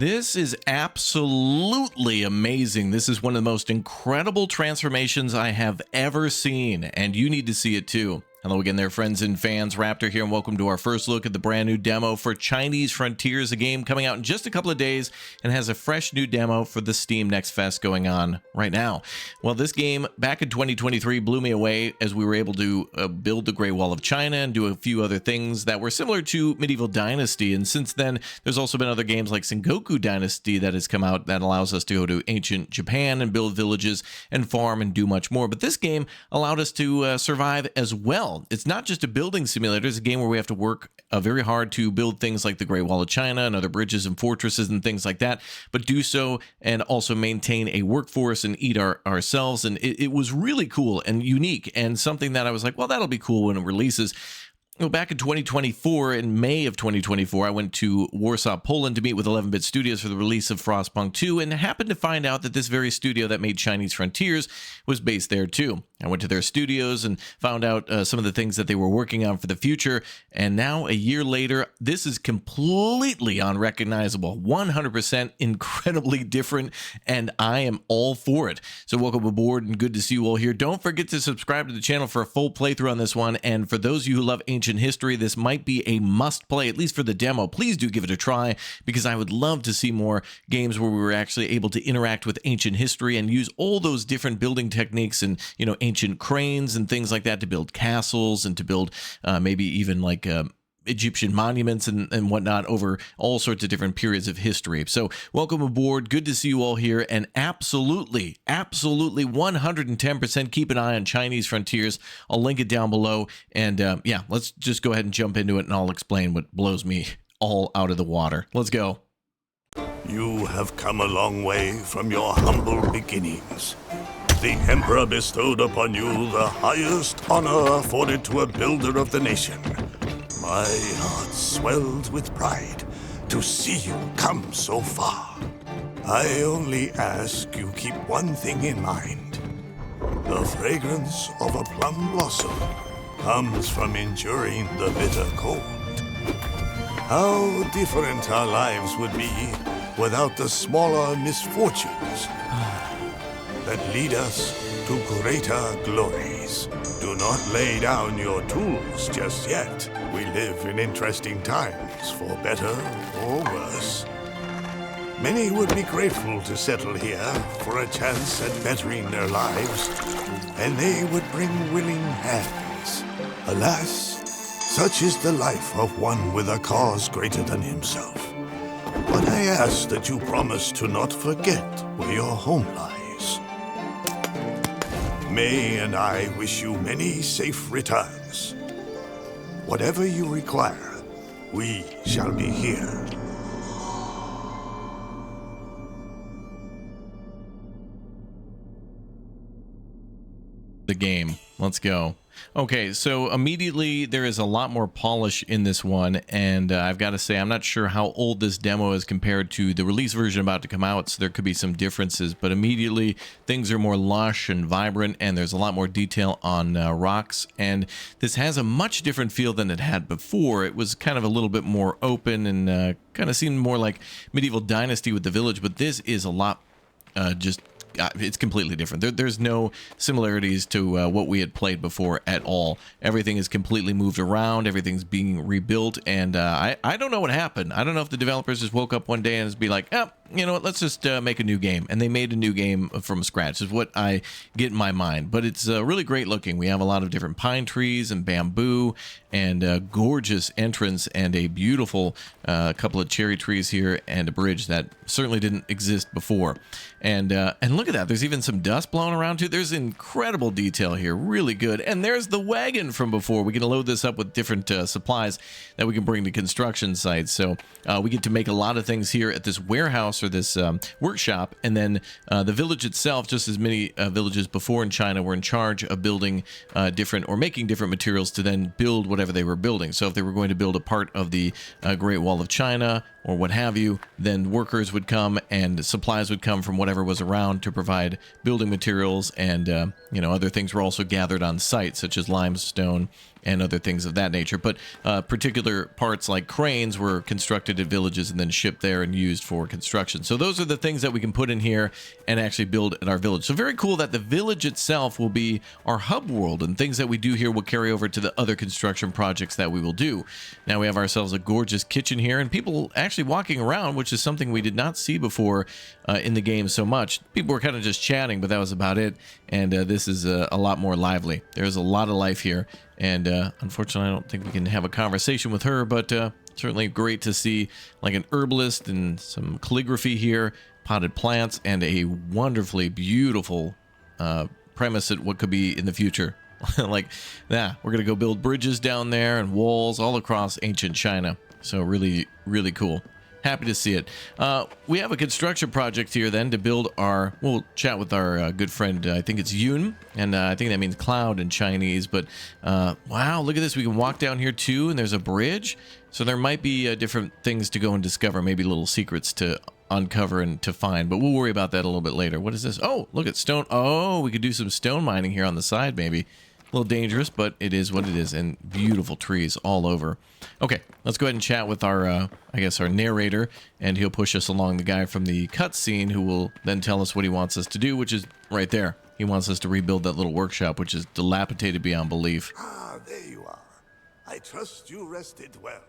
This is absolutely amazing. This is one of the most incredible transformations I have ever seen, and you need to see it too. Hello again there, friends and fans. Raptor here, and welcome to our first look at the brand new demo for Chinese Frontiers, a game coming out in just a couple of days and has a fresh new demo for the Steam Next Fest going on right now. Well, this game back in 2023 blew me away as we were able to build the Great Wall of China and do a few other things that were similar to Medieval Dynasty. And since then, there's also been other games like Sengoku Dynasty that has come out that allows us to go to ancient Japan and build villages and farm and do much more. But this game allowed us to survive as well. It's not just a building simulator. It's a game where we have to work very hard to build things like the Great Wall of China and other bridges and fortresses and things like that, but do so and also maintain a workforce and eat ourselves. And it was really cool and unique, and something that I was like, well, that'll be cool when it releases. Well, back in 2024, in May of 2024, I went to Warsaw, Poland to meet with 11-Bit Studios for the release of Frostpunk 2, and happened to find out that this very studio that made Chinese Frontiers was based there too. I went to their studios and found out some of the things that they were working on for the future, and now, a year later, this is completely unrecognizable, 100% incredibly different, and I am all for it. So welcome aboard, and good to see you all here. Don't forget to subscribe to the channel for a full playthrough on this one, and for those of you who love ancient history, this might be a must play, at least for the demo. Please do give it a try, because I would love to see more games where we were actually able to interact with ancient history and use all those different building techniques and, you know, ancient cranes and things like that to build castles and to build maybe even like Egyptian monuments and whatnot over all sorts of different periods of history. So welcome aboard. Good to see you all here. And absolutely 110% keep an eye on Chinese Frontiers. I'll link it down below. And yeah, let's just go ahead and jump into it, and I'll explain what blows me all out of the water. Let's go. You have come a long way from your humble beginnings. The Emperor bestowed upon you the highest honor afforded to a builder of the nation. My heart swelled with pride to see you come so far. I only ask you keep one thing in mind. The fragrance of a plum blossom comes from enduring the bitter cold. How different our lives would be without the smaller misfortunes that lead us to greater glories. Do not lay down your tools just yet. We live in interesting times, for better or worse. Many would be grateful to settle here for a chance at bettering their lives, and they would bring willing hands. Alas, such is the life of one with a cause greater than himself. But I ask that you promise to not forget where your home lies. May and I wish you many safe returns. Whatever you require, we shall be here. The game. Let's go. Okay, so immediately there is a lot more polish in this one, and I've got to say I'm not sure how old this demo is compared to the release version about to come out, so there could be some differences, but immediately things are more lush and vibrant, and there's a lot more detail on rocks, and this has a much different feel than it had before. It was kind of a little bit more open and kind of seemed more like Medieval Dynasty with the village, but this is a lot it's completely different. There's no similarities to what we had played before at all. Everything is completely moved around. Everything's being rebuilt, and I don't know what happened. I don't know if the developers just woke up one day and just be like, oh, you know what, let's just make a new game. And they made a new game from scratch, is what I get in my mind. But it's really great looking. We have a lot of different pine trees and bamboo and a gorgeous entrance and a beautiful couple of cherry trees here and a bridge that certainly didn't exist before. And look at that. There's even some dust blowing around too. There's incredible detail here. Really good. And there's the wagon from before. We can load this up with different supplies that we can bring to construction sites. So we get to make a lot of things here at this warehouse or this workshop. And then the village itself, just as many villages before in China, were in charge of building different or making different materials to then build whatever they were building. So if they were going to build a part of the Great Wall of China or what have you, then workers would come and supplies would come from whatever was around to provide building materials, and you know, other things were also gathered on site, such as limestone and other things of that nature. But particular parts like cranes were constructed at villages and then shipped there and used for construction. So those are the things that we can put in here and actually build at our village. So very cool that the village itself will be our hub world, and things that we do here will carry over to the other construction projects that we will do. Now we have ourselves a gorgeous kitchen here, and people actually walking around, which is something we did not see before in the game so much. People were kind of just chatting, but that was about it. And this is a lot more lively. There's a lot of life here. And unfortunately, I don't think we can have a conversation with her, but certainly great to see like an herbalist and some calligraphy here, potted plants, and a wonderfully beautiful premise at what could be in the future. Like, yeah, we're going to go build bridges down there and walls all across ancient China. So really, really cool. Happy to see it. We have a construction project here then to build our, we'll chat with our good friend, I think it's Yoon, and I think that means cloud in Chinese, but wow, look at this. We can walk down here too, and there's a bridge. So there might be different things to go and discover, maybe little secrets to uncover and to find, but we'll worry about that a little bit later. What is this? Oh, look at stone. Oh, we could do some stone mining here on the side maybe. A little dangerous, but it is what it is, and beautiful trees all over. Okay, let's go ahead and chat with our, I guess, our narrator, and he'll push us along, the guy from the cutscene who will then tell us what he wants us to do, which is right there. He wants us to rebuild that little workshop, which is dilapidated beyond belief. Ah, there you are. I trust you rested well.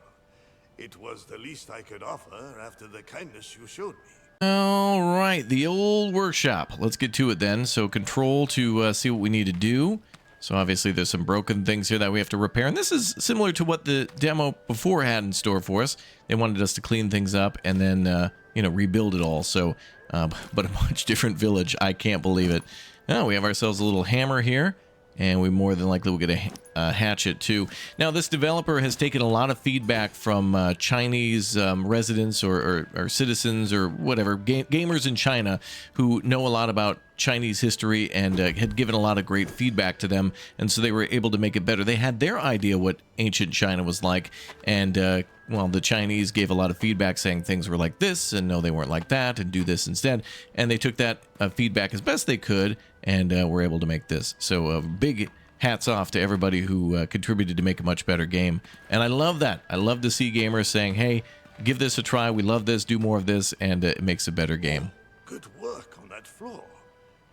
It was the least I could offer after the kindness you showed me. All right, the old workshop. Let's get to it then. So control to see what we need to do. So obviously there's some broken things here that we have to repair. And this is similar to what the demo before had in store for us. They wanted us to clean things up and then, you know, rebuild it all. So, but a much different village. I can't believe it. Now we have ourselves a little hammer here. And we more than likely will get a hatchet too. Now, this developer has taken a lot of feedback from Chinese residents or citizens or whatever, gamers in China who know a lot about Chinese history and had given a lot of great feedback to them. And so they were able to make it better. They had their idea what ancient China was like. And, well, the Chinese gave a lot of feedback saying things were like this and no, they weren't like that and do this instead. And they took that feedback as best they could and were able to make this. So big hats off to everybody who contributed to make a much better game. And I love that. I love to see gamers saying, hey, give this a try. We love this. Do more of this. And it makes a better game. Good work on that floor.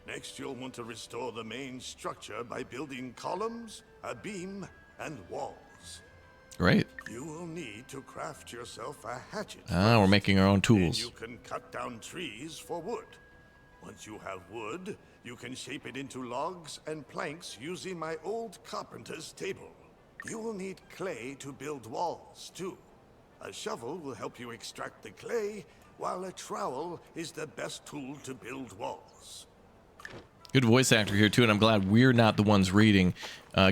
Next, you'll want to restore the main structure by building columns, a beam, and walls. Great. You will need to craft yourself a hatchet. Ah, we're making our own tools. Then you can cut down trees for wood. Once you have wood, you can shape it into logs and planks using my old carpenter's table. You will need clay to build walls, too. A shovel will help you extract the clay, while a trowel is the best tool to build walls. Good voice actor here, too, and I'm glad we're not the ones reading.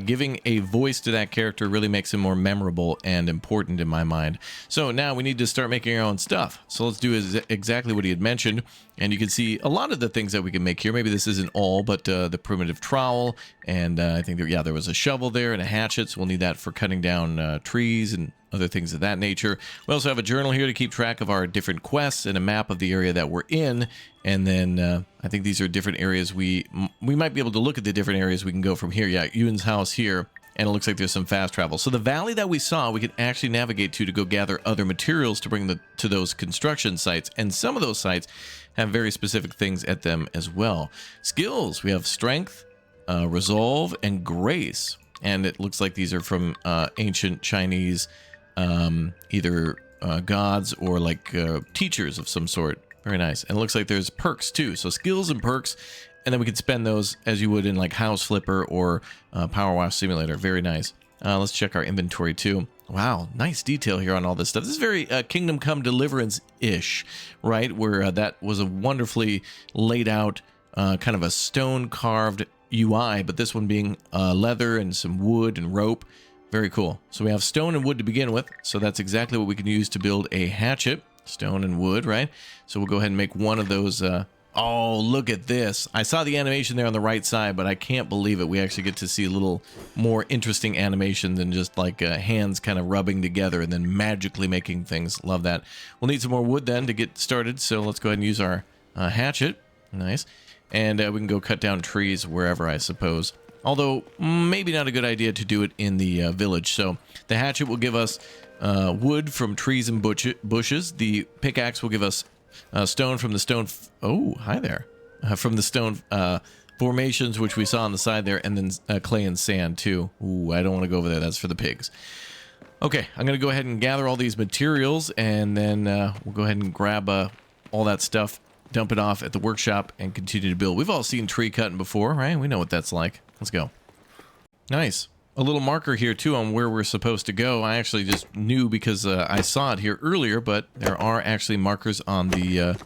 Giving a voice to that character really makes him more memorable and important in my mind. So now we need to start making our own stuff. So let's do exactly what he had mentioned. And you can see a lot of the things that we can make here. Maybe this isn't all, but the primitive trowel. And I think, there was a shovel there and a hatchet. So we'll need that for cutting down trees and other things of that nature. We also have a journal here to keep track of our different quests and a map of the area that we're in. And then I think these are different areas we might be able to look at the different areas we can go from here. Yeah, Yoon's house here, and it looks like there's some fast travel. So the valley that we saw, we can actually navigate to go gather other materials to bring to those construction sites. And some of those sites have very specific things at them as well. Skills, we have strength, resolve, and grace. And it looks like these are from ancient Chinese either gods or like teachers of some sort. Very nice. And it looks like there's perks too. So skills and perks, and then we can spend those as you would in like House Flipper or Power Wash Simulator. Very nice. Let's check our inventory too. Wow, nice detail here on all this stuff. This is very Kingdom Come Deliverance-ish, right? Where that was a wonderfully laid out kind of a stone carved UI, but this one being leather and some wood and rope. Very cool. So we have stone and wood to begin with. So that's exactly what we can use to build a hatchet. Stone and wood, right? So we'll go ahead and make one of those. Oh, look at this. I saw the animation there on the right side, but I can't believe it. We actually get to see a little more interesting animation than just like hands kind of rubbing together and then magically making things. Love that. We'll need some more wood then to get started. So let's go ahead and use our hatchet. Nice. And we can go cut down trees wherever, I suppose. Although, maybe not a good idea to do it in the village. So the hatchet will give us wood from trees and bushes. The pickaxe will give us stone from the stone... Oh, hi there. From the stone formations, which we saw on the side there, and then clay and sand, too. Ooh, I don't want to go over there. That's for the pigs. Okay, I'm going to go ahead and gather all these materials, and then we'll go ahead and grab all that stuff, dump it off at the workshop, and continue to build. We've all seen tree cutting before, right? We know what that's like. Let's go. Nice. A little marker here, too, on where we're supposed to go. I actually just knew because I saw it here earlier, but there are actually markers on the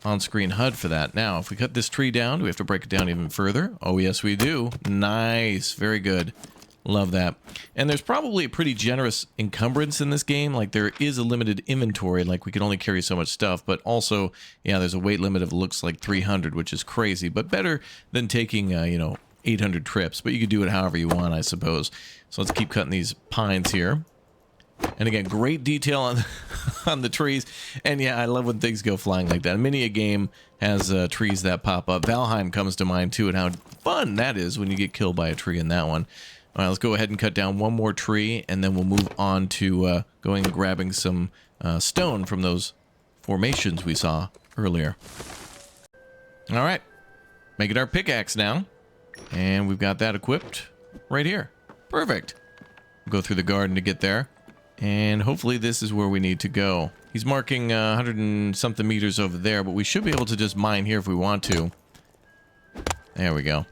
on-screen HUD for that. Now, if we cut this tree down, do we have to break it down even further? Oh, yes, we do. Nice. Very good. Love that. And there's probably a pretty generous encumbrance in this game. Like, there is a limited inventory. Like, we can only carry so much stuff. But also, yeah, there's a weight limit of, looks like 300, which is crazy. But better than taking, 800 trips. But you could do it however you want, I suppose. So let's keep cutting these pines here. And again, great detail on on the trees. And yeah, I love when things go flying like that. Many a game has trees that pop up. Valheim comes to mind, too, and how fun that is when you get killed by a tree in that one. All right, let's go ahead and cut down one more tree, and then we'll move on to going and grabbing some stone from those formations we saw earlier. All right, make it our pickaxe now. And we've got that equipped right here. Perfect. We'll go through the garden to get there. And hopefully this is where we need to go. He's marking 100 and something meters over there, but we should be able to just mine here if we want to. There we go.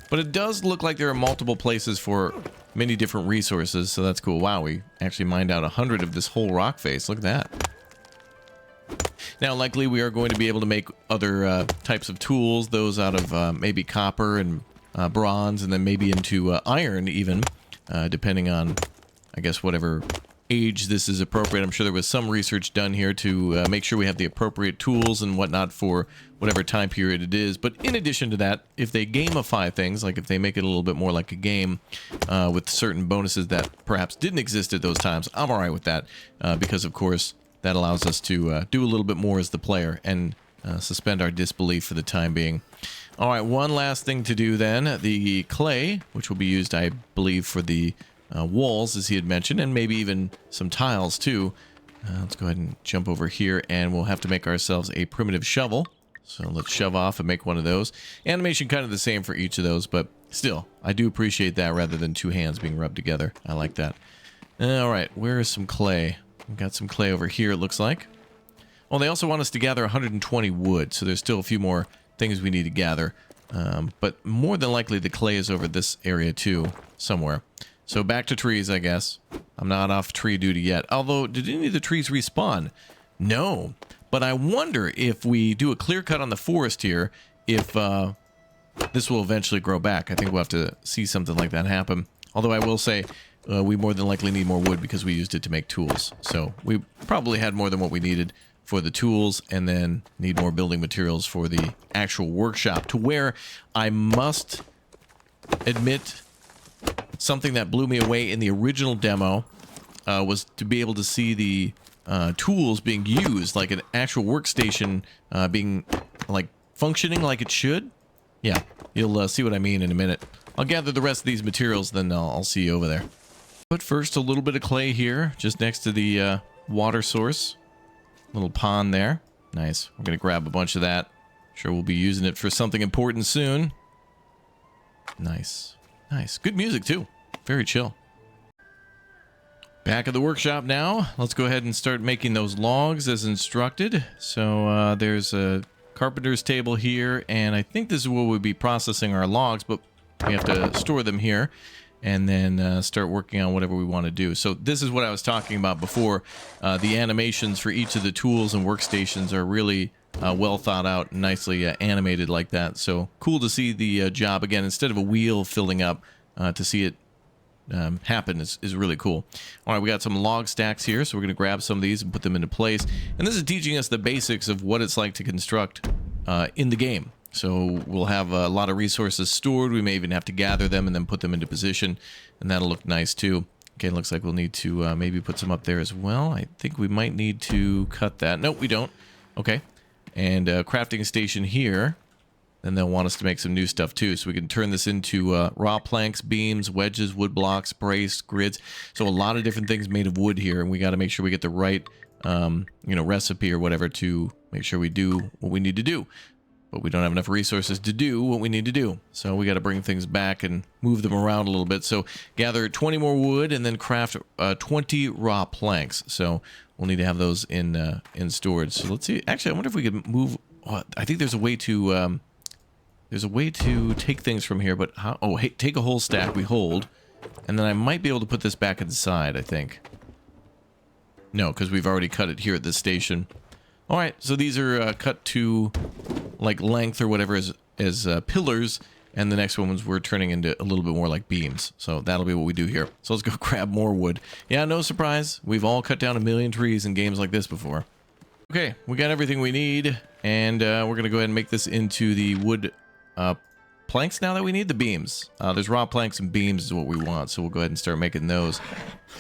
But it does look like there are multiple places for many different resources, so that's cool. Wow, we actually mined out 100 of this whole rock face. Look at that. Now, likely we are going to be able to make other types of tools, those out of maybe copper and bronze, and then maybe into iron even, depending on, I guess, whatever age this is appropriate. I'm sure there was some research done here to make sure we have the appropriate tools and whatnot for whatever time period it is. But in addition to that, if they gamify things, like if they make it a little bit more like a game with certain bonuses that perhaps didn't exist at those times, I'm all right with that because, of course, that allows us to do a little bit more as the player and suspend our disbelief for the time being. All right, one last thing to do then. The clay, which will be used, I believe, for the walls, as he had mentioned, and maybe even some tiles too. Let's go ahead and jump over here, and we'll have to make ourselves a primitive shovel. So let's shove off and make one of those. Animation kind of the same for each of those, but still, I do appreciate that rather than two hands being rubbed together. I like that. All right, where is some clay? We've got some clay over here, it looks like. Well, they also want us to gather 120 wood, so there's still a few more things we need to gather. But more than likely, the clay is over this area too, somewhere. So back to trees, I guess. I'm not off tree duty yet. Although, did any of the trees respawn? No. But I wonder if we do a clear cut on the forest here, if this will eventually grow back. I think we'll have to see something like that happen. Although I will say, we more than likely need more wood because we used it to make tools. So we probably had more than what we needed for the tools, and then need more building materials for the actual workshop, to where I must admit something that blew me away in the original demo was to be able to see the tools being used, like an actual workstation being like functioning like it should. Yeah, you'll see what I mean in a minute. I'll gather the rest of these materials, then I'll see you over there. But first, a little bit of clay here, just next to the water source. Little pond there. Nice. We're going to grab a bunch of that. Sure we'll be using it for something important soon. Nice. Nice. Good music, too. Very chill. Back at the workshop now. Let's go ahead and start making those logs as instructed. So there's a carpenter's table here, and I think this is where we'll be processing our logs, but we have to store them here and then start working on whatever we want to do. So this is what I was talking about before. The animations for each of the tools and workstations are really well thought out and nicely animated like that. So cool to see the job again, instead of a wheel filling up, to see it happen is really cool. All right, we got some log stacks here, so we're going to grab some of these and put them into place. And this is teaching us the basics of what it's like to construct in the game. So we'll have a lot of resources stored. We may even have to gather them and then put them into position, and that'll look nice too. Okay, looks like we'll need to maybe put some up there as well. I think we might need to cut that. Nope, we don't. Okay, and crafting station here. then they'll want us to make some new stuff too. So we can turn this into raw planks, beams, wedges, wood blocks, brace, grids. So a lot of different things made of wood here, and we got to make sure we get the right, recipe or whatever to make sure we do what we need to do. But we don't have enough resources to do what we need to do. So we got to bring things back and move them around a little bit. So gather 20 more wood and then craft 20 raw planks. So we'll need to have those in storage. So let's see. Actually, I wonder if we could move. Oh, I think there's a way to take things from here. But how? Oh, hey, take a whole stack. We hold, and then I might be able to put this back inside. I think. No, because we've already cut it here at this station. All right, so these are cut to like length or whatever as pillars, and the next ones we're turning into a little bit more like beams. So that'll be what we do here. So let's go grab more wood. Yeah, no surprise. We've all cut down 1,000,000 trees in games like this before. Okay, we got everything we need, and we're going to go ahead and make this into the wood planks now that we need the beams. There's raw planks and beams is what we want, so we'll go ahead and start making those.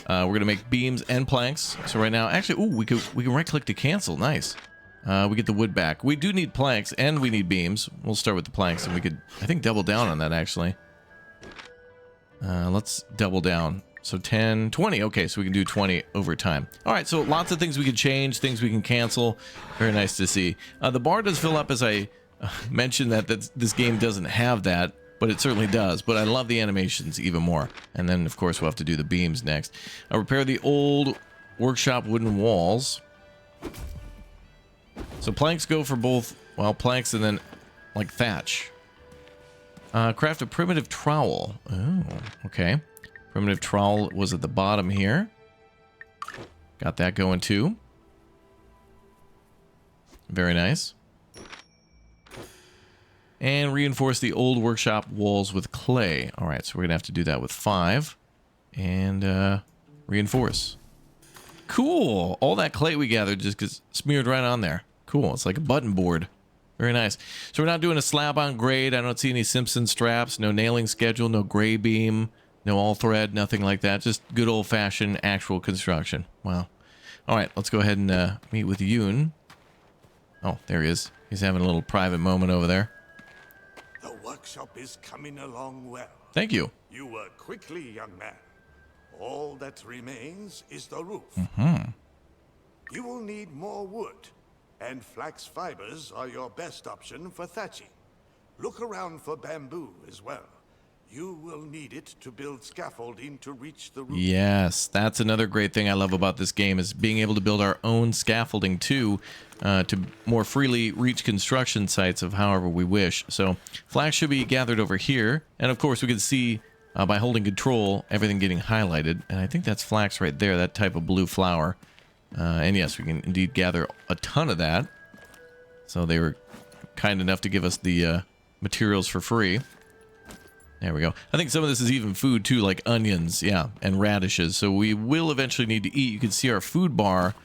We're gonna make beams and planks. So right now, actually, ooh, we can right click to cancel. Nice. We get the wood back. We do need planks and we need beams. We'll start with the planks, and we could, I think, double down on that actually. Let's double down. So 10, 20. Okay, so we can do 20 over time. All right, so lots of things we can change, things we can cancel. Very nice to see. The bar does fill up as I mentioned that this game doesn't have that, but it certainly does. But I love the animations even more. And then, of course, we'll have to do the beams next. Repair the old workshop wooden walls. So planks go for both, well, planks and then like thatch. Craft a primitive trowel. Oh, okay. Primitive trowel was at the bottom here. Got that going too. Very nice. And reinforce the old workshop walls with clay. All right, so we're gonna have to do that with 5. And reinforce. Cool. All that clay we gathered just gets smeared right on there. Cool. It's like a button board. Very nice. So we're not doing a slab on grade. I don't see any Simpson straps. No nailing schedule. No gray beam. No all thread. Nothing like that. Just good old fashioned actual construction. Wow. All right. Let's go ahead and meet with Yoon. Oh, there he is. He's having a little private moment over there. The workshop is coming along well. Thank you. You work quickly, young man. All that remains is the roof. You will need more wood, and flax fibers are your best option for thatching. Look around for bamboo as well. You will need it to build scaffolding to reach the roof. Yes, that's another great thing I love about this game is being able to build our own scaffolding too, to more freely reach construction sites of however we wish. So flax should be gathered over here, and of course we can see by holding control everything getting highlighted, and I think that's flax right there, that type of blue flower. And yes, we can indeed gather a ton of that. So they were kind enough to give us the materials for free. There we go. I think some of this is even food too, like onions, yeah, and radishes. So we will eventually need to eat. You can see our food bar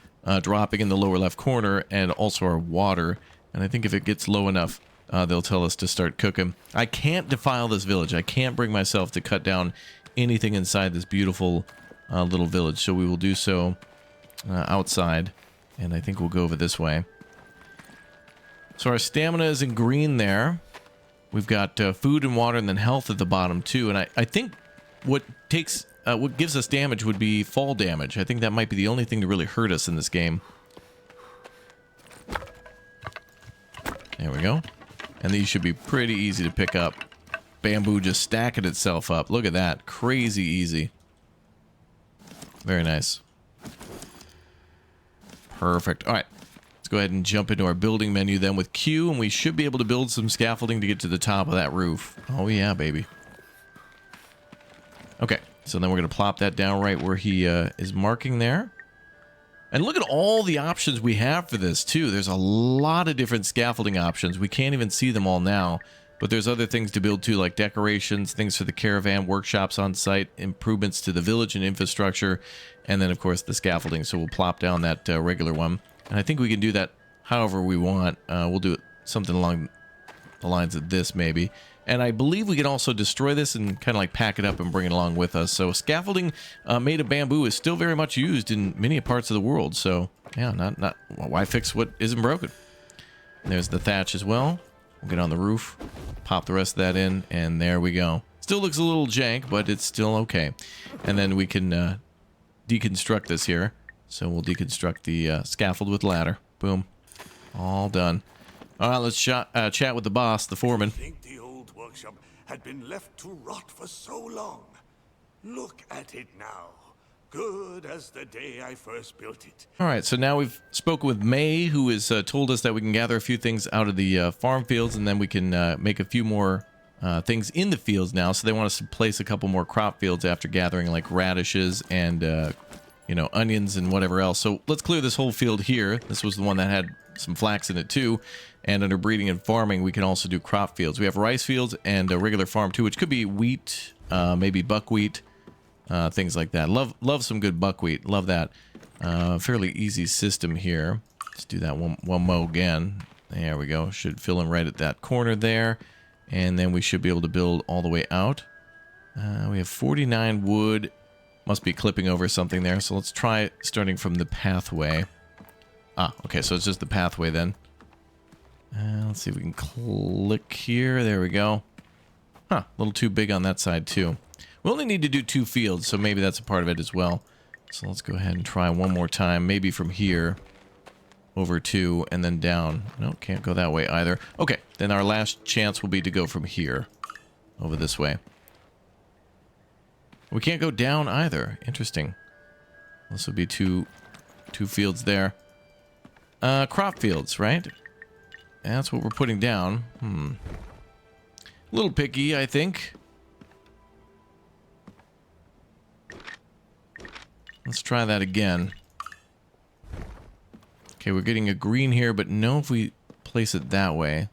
dropping in the lower left corner, and also our water. And I think if it gets low enough, they'll tell us to start cooking. I can't defile this village. I can't bring myself to cut down anything inside this beautiful little village. So we will do so outside, and I think we'll go over this way. So our stamina is in green there. We've got food and water, and then health at the bottom too. And I think what gives us damage would be fall damage. I think that might be the only thing to really hurt us in this game. There we go. And these should be pretty easy to pick up. Bamboo just stacking itself up. Look at that. Crazy easy. Very nice. Perfect. All right. Let's go ahead and jump into our building menu then with Q, and we should be able to build some scaffolding to get to the top of that roof. Oh yeah, baby. Okay, so then we're going to plop that down right where he is marking there. And look at all the options we have for this too. There's a lot of different scaffolding options. We can't even see them all now, but there's other things to build too, like decorations, things for the caravan, workshops on site, improvements to the village and infrastructure, and then of course the scaffolding. So we'll plop down that regular one. And I think we can do that however we want. We'll do it something along the lines of this maybe. And I believe we can also destroy this and kind of like pack it up and bring it along with us. So scaffolding made of bamboo is still very much used in many parts of the world. So yeah, not why fix what isn't broken. And there's the thatch as well. We'll get on the roof, pop the rest of that in, and there we go. Still looks a little jank, but it's still okay. And then we can deconstruct this here. So we'll deconstruct the scaffold with ladder. Boom. All done. All right, let's chat with the boss, the foreman. I think the old workshop had been left to rot for so long. Look at it now. Good as the day I first built it. All right, so now we've spoken with May, who has told us that we can gather a few things out of the farm fields, and then we can make a few more things in the fields now. So they want us to place a couple more crop fields after gathering like radishes and you know, onions and whatever else. So let's clear this whole field here. This was the one that had some flax in it too. And under breeding and farming, we can also do crop fields. We have rice fields and a regular farm too, which could be wheat, maybe buckwheat, things like that. Love some good buckwheat. Love that. Fairly easy system here. Let's do that one mo again. There we go. Should fill in right at that corner there. And then we should be able to build all the way out. We have 49 wood. Must be clipping over something there. So let's try starting from the pathway. Ah, okay. So it's just the pathway then. Let's see if we can click here. There we go. Huh, a little too big on that side too. We only need to do 2 fields, so maybe that's a part of it as well. So let's go ahead and try one more time. Maybe from here over 2 and then down. No, can't go that way either. Okay, then our last chance will be to go from here over this way. We can't go down either. Interesting. This would be two fields there. Crop fields, right? That's what we're putting down. A little picky, I think. Let's try that again. Okay, we're getting a green here, but no if we place it that way.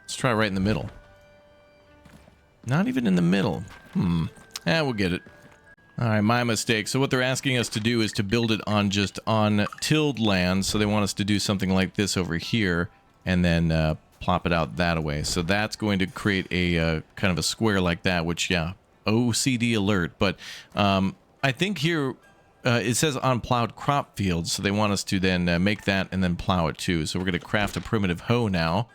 Let's try right in the middle. Not even in the middle. We'll get it. Alright, my mistake. So what they're asking us to do is to build it on just on tilled land. So they want us to do something like this over here and then plop it out that way. So that's going to create a kind of a square like that, which, yeah, OCD alert. But I think here it says on plowed crop fields. So they want us to then make that and then plow it too. So we're going to craft a primitive hoe now.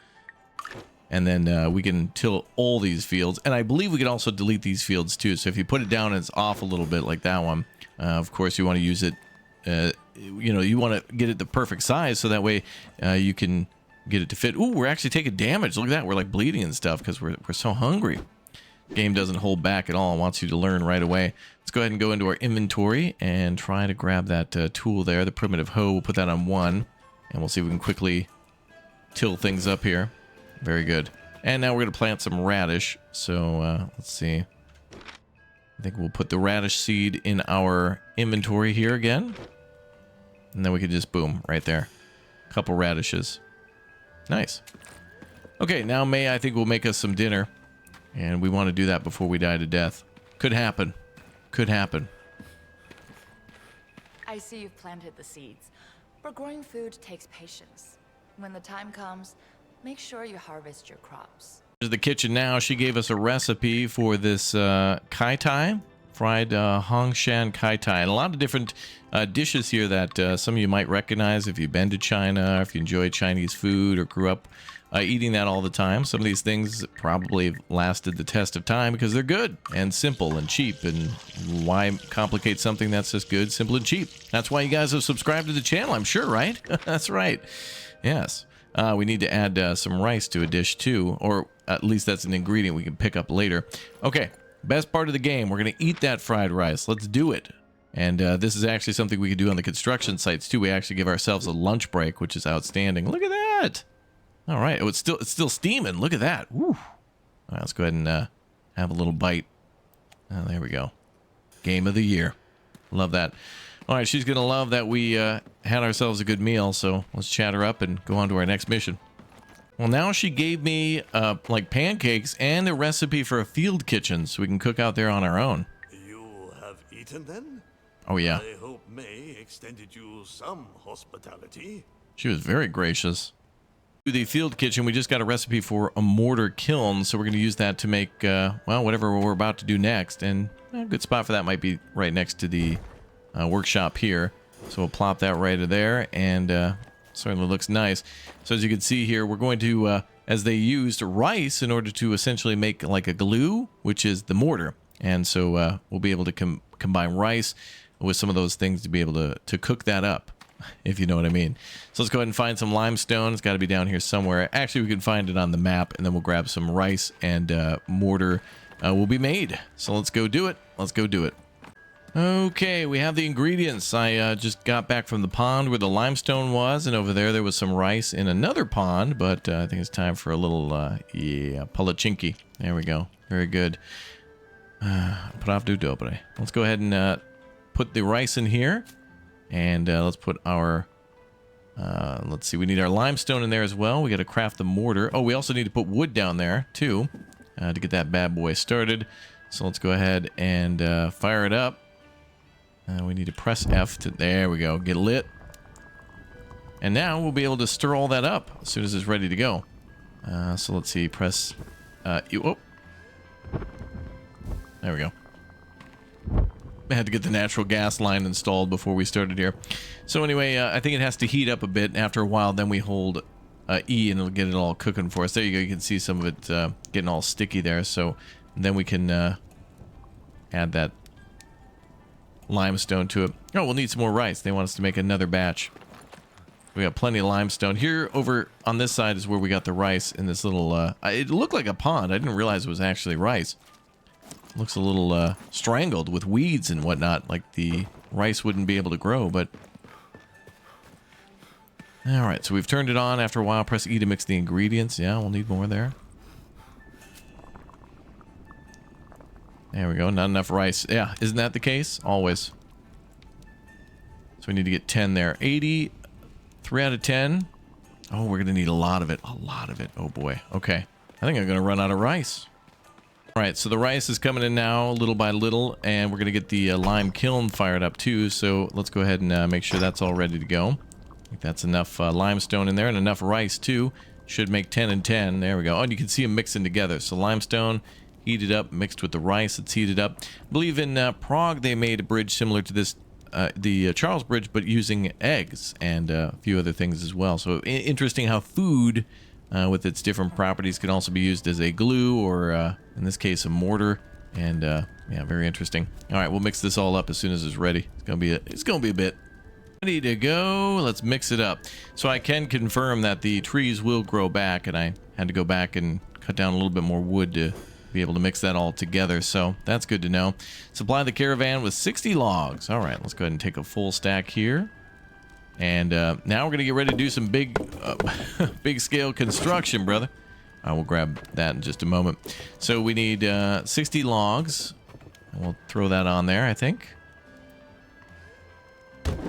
And then we can till all these fields. And I believe we can also delete these fields too. So if you put it down and it's off a little bit like that one, of course you want to use it, you know, you want to get it the perfect size so that way you can get it to fit. Ooh, we're actually taking damage. Look at that. We're like bleeding and stuff because we're so hungry. Game doesn't hold back at all. It wants you to learn right away. Let's go ahead and go into our inventory and try to grab that tool there, the primitive hoe. We'll put that on 1 and we'll see if we can quickly till things up here. Very good. And now we're going to plant some radish. So let's see. I think we'll put the radish seed in our inventory here again. And then we can just boom right there. Couple radishes. Nice. Okay, now May, I think, will make us some dinner. And we want to do that before we die to death. Could happen. Could happen. I see you've planted the seeds. But growing food takes patience. When the time comes, make sure you harvest your crops. Here's the kitchen now. She gave us a recipe for this kai tai, fried Hongshan kai tai, and a lot of different dishes here that some of you might recognize if you've been to China, if you enjoy Chinese food or grew up eating that all the time. Some of these things probably have lasted the test of time because they're good and simple and cheap. And why complicate something that's just good, simple, and cheap? That's why you guys have subscribed to the channel, I'm sure, right? That's right. Yes. We need to add some rice to a dish too, or at least that's an ingredient we can pick up later. Okay, best part of the game. We're going to eat that fried rice. Let's do it. And this is actually something we can do on the construction sites too. We actually give ourselves a lunch break, which is outstanding. Look at that. All right, oh, it's still steaming. Look at that. Woo. All right, let's go ahead and have a little bite. Oh, there we go. Game of the year. Love that. All right, she's going to love that we had ourselves a good meal, so let's chat her up and go on to our next mission. Well, now she gave me like pancakes and a recipe for a field kitchen so we can cook out there on our own. You have eaten then? Oh, yeah. I hope May extended you some hospitality. She was very gracious. The field kitchen, we just got a recipe for a mortar kiln, so we're going to use that to make, well, whatever we're about to do next. And a good spot for that might be right next to the workshop here. So we'll plop that right there, and certainly looks nice. So as you can see here, we're going to, as they used rice in order to essentially make like a glue, which is the mortar. And so we'll be able to combine rice with some of those things to be able to cook that up, if you know what I mean. So let's go ahead and find some limestone. It's got to be down here somewhere. Actually, we can find it on the map, and then we'll grab some rice, and mortar will be made. So let's go do it. Let's go do it. Okay, we have the ingredients. I just got back from the pond where the limestone was, and over there was some rice in another pond, but I think it's time for a little, palachinki. There we go. Very good. Pravdu dobre. Let's go ahead and put the rice in here, and let's put our, let's see, we need our limestone in there as well. We got to craft the mortar. Oh, we also need to put wood down there, too, to get that bad boy started. So let's go ahead and fire it up. We need to press F to, there we go, get lit. And now we'll be able to stir all that up as soon as it's ready to go. So let's see, press, oh. There we go. I had to get the natural gas line installed before we started here. So anyway, I think it has to heat up a bit. After a while, then we hold E and it'll get it all cooking for us. There you go, you can see some of it getting all sticky there. So then we can add that limestone to it. Oh, we'll need some more rice. They want us to make another batch. We got plenty of limestone. Here over on this side is where we got the rice in this little, it looked like a pond. I didn't realize it was actually rice. Looks a little strangled with weeds and whatnot, like the rice wouldn't be able to grow, but... Alright, so we've turned it on. After a while, press E to mix the ingredients. Yeah, we'll need more there. There we go, not enough rice. Yeah, isn't that the case? Always. So we need to get 10 there. 80, 3 out of 10. Oh, we're going to need a lot of it. A lot of it. Oh boy. Okay. I think I'm going to run out of rice. Alright, so the rice is coming in now, little by little, and we're going to get the lime kiln fired up too, so let's go ahead and make sure that's all ready to go. I think that's enough limestone in there, and enough rice too. Should make 10 and 10. There we go. Oh, and you can see them mixing together. So limestone... heated up, mixed with the rice. It's heated up. I believe in Prague they made a bridge similar to this, the Charles Bridge, but using eggs and a few other things as well. So interesting how food, with its different properties, can also be used as a glue or, in this case, a mortar. And yeah, very interesting. All right, we'll mix this all up as soon as it's ready. It's gonna be a bit. Ready to go. Let's mix it up. So I can confirm that the trees will grow back, and I had to go back and cut down a little bit more wood to be able to mix that all together, so that's good to know. Supply the caravan with 60 logs. All right, let's go ahead and take a full stack here. And now we're going to get ready to do some big scale construction, brother. I will grab that in just a moment. So we need 60 logs. And we'll throw that on there, I think.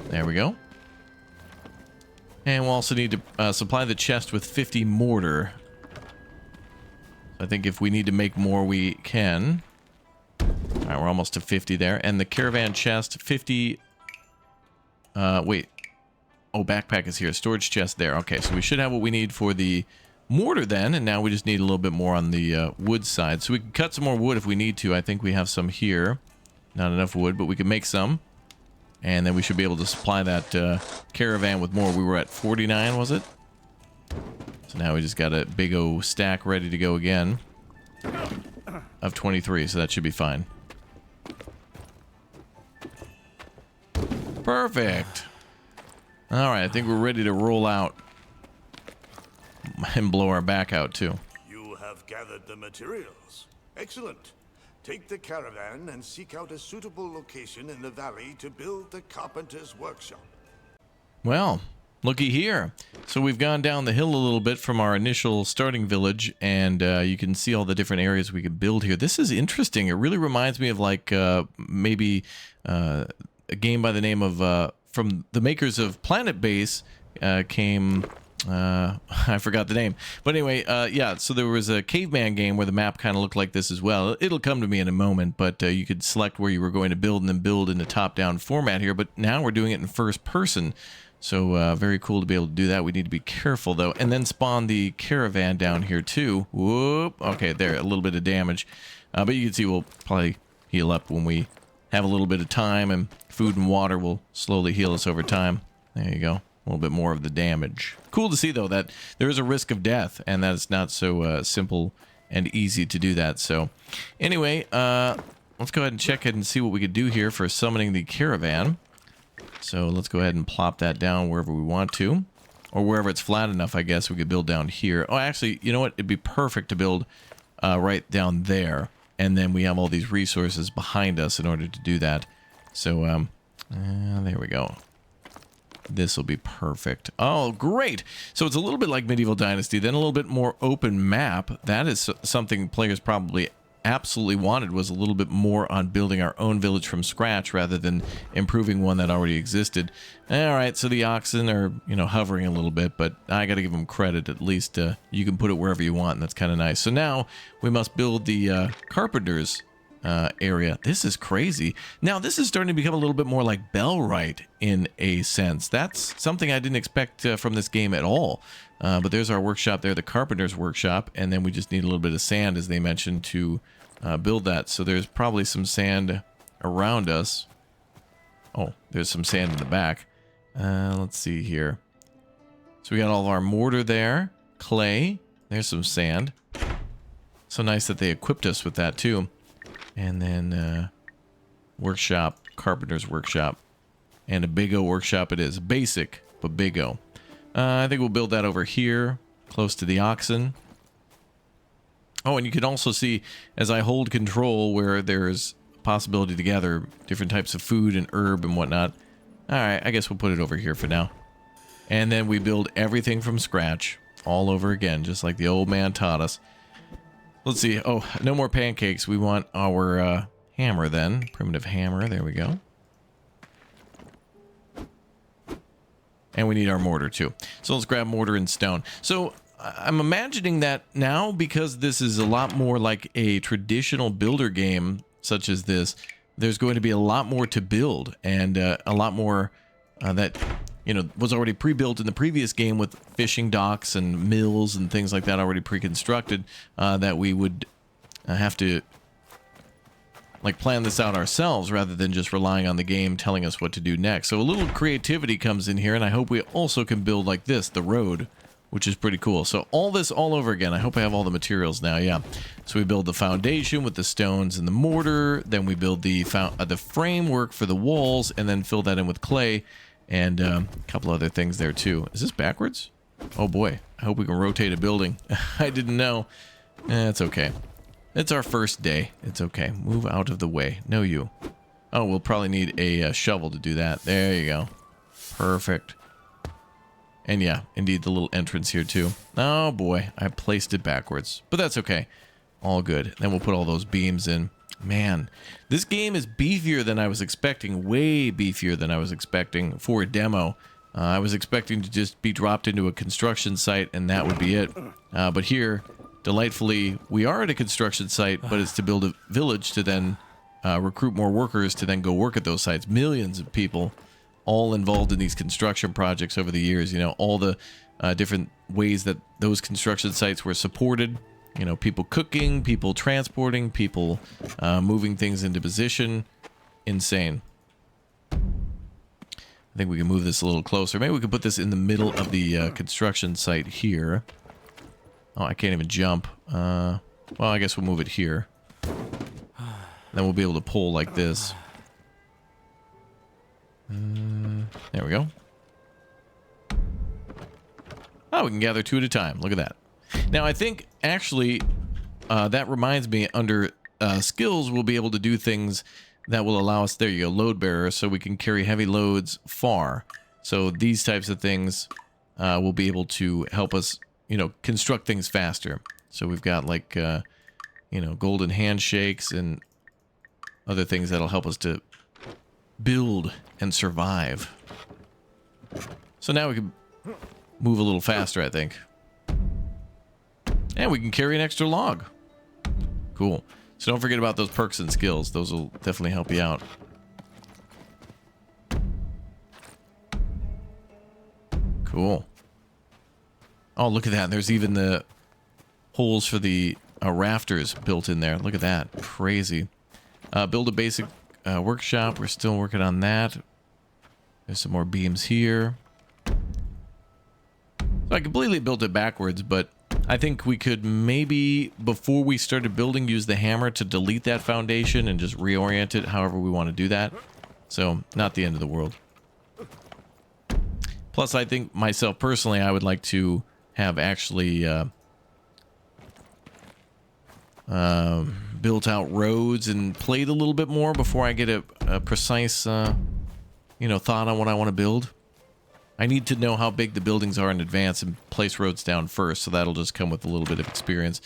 There we go. And we'll also need to supply the chest with 50 mortar. I think if we need to make more, we can. Alright, we're almost to 50 there. And the caravan chest, 50... wait. Oh, backpack is here. Storage chest there. Okay, so we should have what we need for the mortar then. And now we just need a little bit more on the wood side. So we can cut some more wood if we need to. I think we have some here. Not enough wood, but we can make some. And then we should be able to supply that caravan with more. We were at 49, was it? So now we just got a big old stack ready to go again of 23, so that should be fine. Perfect. All right, I think we're ready to roll out and blow our back out too. You have gathered the materials. Excellent. Take the caravan and seek out a suitable location in the valley to build the carpenter's workshop. Well, looky here. So we've gone down the hill a little bit from our initial starting village, and you can see all the different areas we could build here. This is interesting. It really reminds me of like maybe a game by the name of, from the makers of Planet Base came... I forgot the name. But anyway, yeah, so there was a caveman game where the map kind of looked like this as well. It'll come to me in a moment, but you could select where you were going to build and then build in a top-down format here. But now we're doing it in first person. So very cool to be able to do that. We need to be careful, though. And then spawn the caravan down here, too. Whoop. Okay, there, a little bit of damage. But you can see we'll probably heal up when we have a little bit of time, and food and water will slowly heal us over time. There you go. A little bit more of the damage. Cool to see, though, that there is a risk of death, and that it's not so simple and easy to do that. So, anyway, let's go ahead and check it and see what we could do here for summoning the caravan. So, let's go ahead and plop that down wherever we want to. Or wherever it's flat enough, I guess, we could build down here. Oh, actually, you know what? It'd be perfect to build right down there. And then we have all these resources behind us in order to do that. So, there we go. This will be perfect. Oh, great. So it's a little bit like Medieval Dynasty, then a little bit more open map. That is something players probably absolutely wanted, was a little bit more on building our own village from scratch rather than improving one that already existed. All right, so the oxen are, you know, hovering a little bit, but I got to give them credit. At least you can put it wherever you want, and that's kind of nice. So now we must build the carpenter's area. This is crazy. Now this is starting to become a little bit more like Bellwright in a sense. That's something I didn't expect from this game at all. But there's our workshop there, the carpenter's workshop, and then we just need a little bit of sand, as they mentioned, to build that. So there's probably some sand around us. Oh, there's some sand in the back. Let's see here. So we got all of our mortar there, clay. There's some sand. So nice that they equipped us with that too. And then workshop, carpenter's workshop, and a big O workshop it is. Basic, but big O. I think we'll build that over here, close to the oxen. Oh, and you can also see, as I hold control, where there's a possibility to gather different types of food and herb and whatnot. All right, I guess we'll put it over here for now. And then we build everything from scratch, all over again, just like the old man taught us. Let's see. Oh, no more pancakes. We want our hammer then. Primitive hammer. There we go. And we need our mortar too. So let's grab mortar and stone. So I'm imagining that now, because this is a lot more like a traditional builder game such as this, there's going to be a lot more to build, and a lot more that, you know, was already pre-built in the previous game with fishing docks and mills and things like that already pre-constructed, that we would have to like plan this out ourselves rather than just relying on the game telling us what to do next. So a little creativity comes in here, and I hope we also can build like this, the road, which is pretty cool. So all this all over again. I hope I have all the materials now. Yeah. So we build the foundation with the stones and the mortar. Then we build the framework for the walls, and then fill that in with clay and a couple other things there too. Is this backwards? Oh boy. I hope we can rotate a building. I didn't know. It's okay. It's our first day. It's okay. Move out of the way. No, you. Oh, we'll probably need a shovel to do that. There you go. Perfect. And yeah, indeed, the little entrance here too. Oh boy, I placed it backwards. But that's okay. All good. Then we'll put all those beams in. Man, this game is beefier than I was expecting. Way beefier than I was expecting for a demo. I was expecting to just be dropped into a construction site and that would be it. But here, delightfully, we are at a construction site, but it's to build a village to then recruit more workers to then go work at those sites. Millions of people all involved in these construction projects over the years. You know, all the different ways that those construction sites were supported. You know, people cooking, people transporting, people moving things into position. Insane. I think we can move this a little closer. Maybe we could put this in the middle of the construction site here. Oh, I can't even jump. Well, I guess we'll move it here. Then we'll be able to pull like this. There we go. Oh, we can gather two at a time. Look at that. Now, I think, actually, that reminds me, under skills, we'll be able to do things that will allow us, there you go, load bearer, so we can carry heavy loads far. So these types of things will be able to help us, you know, construct things faster. So we've got, like, you know, golden handshakes and other things that'll help us to build and survive. So now we can move a little faster, I think. And we can carry an extra log. Cool. So don't forget about those perks and skills. Those will definitely help you out. Cool. Oh, look at that. There's even the holes for the rafters built in there. Look at that. Crazy. Build a basic workshop. We're still working on that. There's some more beams here. So I completely built it backwards, but I think we could maybe, before we started building, use the hammer to delete that foundation and just reorient it however we want to do that. So, not the end of the world. Plus, I think myself personally, I would like to have actually built out roads and played a little bit more before I get a precise, thought on what I want to build. I need to know how big the buildings are in advance and place roads down first, so that'll just come with a little bit of experience.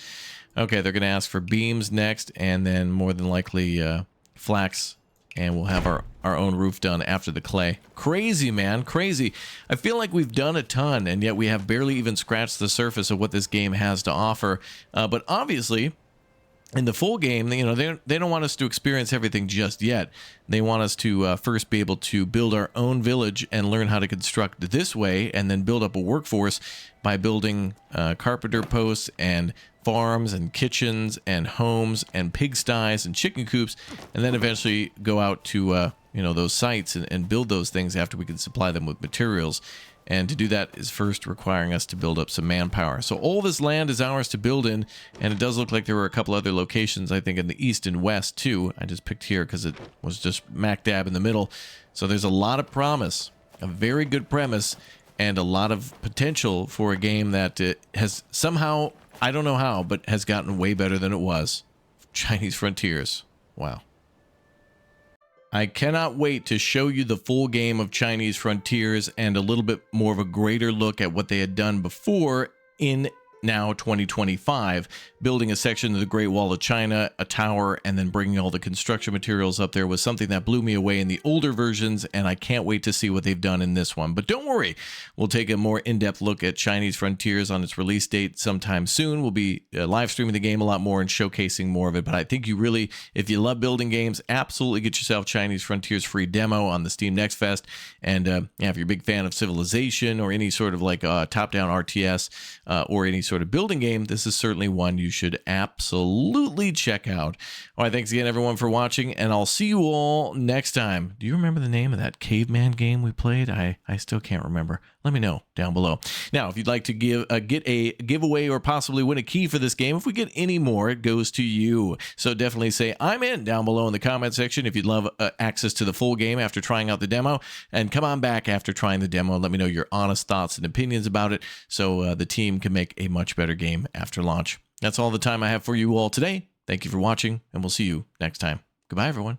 Okay, they're going to ask for beams next, and then more than likely flax, and we'll have our own roof done after the clay. Crazy, man, crazy. I feel like we've done a ton, and yet we have barely even scratched the surface of what this game has to offer. But obviously, in the full game, they don't want us to experience everything just yet. They want us to first be able to build our own village and learn how to construct this way, and then build up a workforce by building carpenter posts and farms and kitchens and homes and pigsties and chicken coops, and then eventually go out to those sites and build those things after we can supply them with materials. And to do that is first requiring us to build up some manpower. So all this land is ours to build in, and it does look like there were a couple other locations, I think, in the east and west, too. I just picked here because it was just smack dab in the middle. So there's a lot of promise, a very good premise, and a lot of potential for a game that has somehow, I don't know how, but has gotten way better than it was. Chinese Frontiers. Wow. I cannot wait to show you the full game of Chinese Frontiers and a little bit more of a greater look at what they had done before in now 2025, building a section of the Great Wall of China, a tower, and then bringing all the construction materials up there was something that blew me away in the older versions, and I can't wait to see what they've done in this one. But don't worry, we'll take a more in-depth look at Chinese Frontiers on its release date sometime soon. We'll be live streaming the game a lot more and showcasing more of it, but I think you really, if you love building games, absolutely get yourself Chinese Frontiers free demo on the Steam Next Fest, and if you're a big fan of Civilization or any sort of like top-down RTS or any sort of building game, this is certainly one you should absolutely check out. All right, thanks again, everyone, for watching, and I'll see you all next time. Do you remember the name of that caveman game we played? I still can't remember. Let me know down below. Now, if you'd like to get a giveaway or possibly win a key for this game, if we get any more, it goes to you. So definitely say I'm in down below in the comment section if you'd love access to the full game after trying out the demo, and come on back after trying the demo and let me know your honest thoughts and opinions about it, so the team can make a much better game after launch. That's all the time I have for you all today. Thank you for watching, and we'll see you next time. Goodbye, everyone.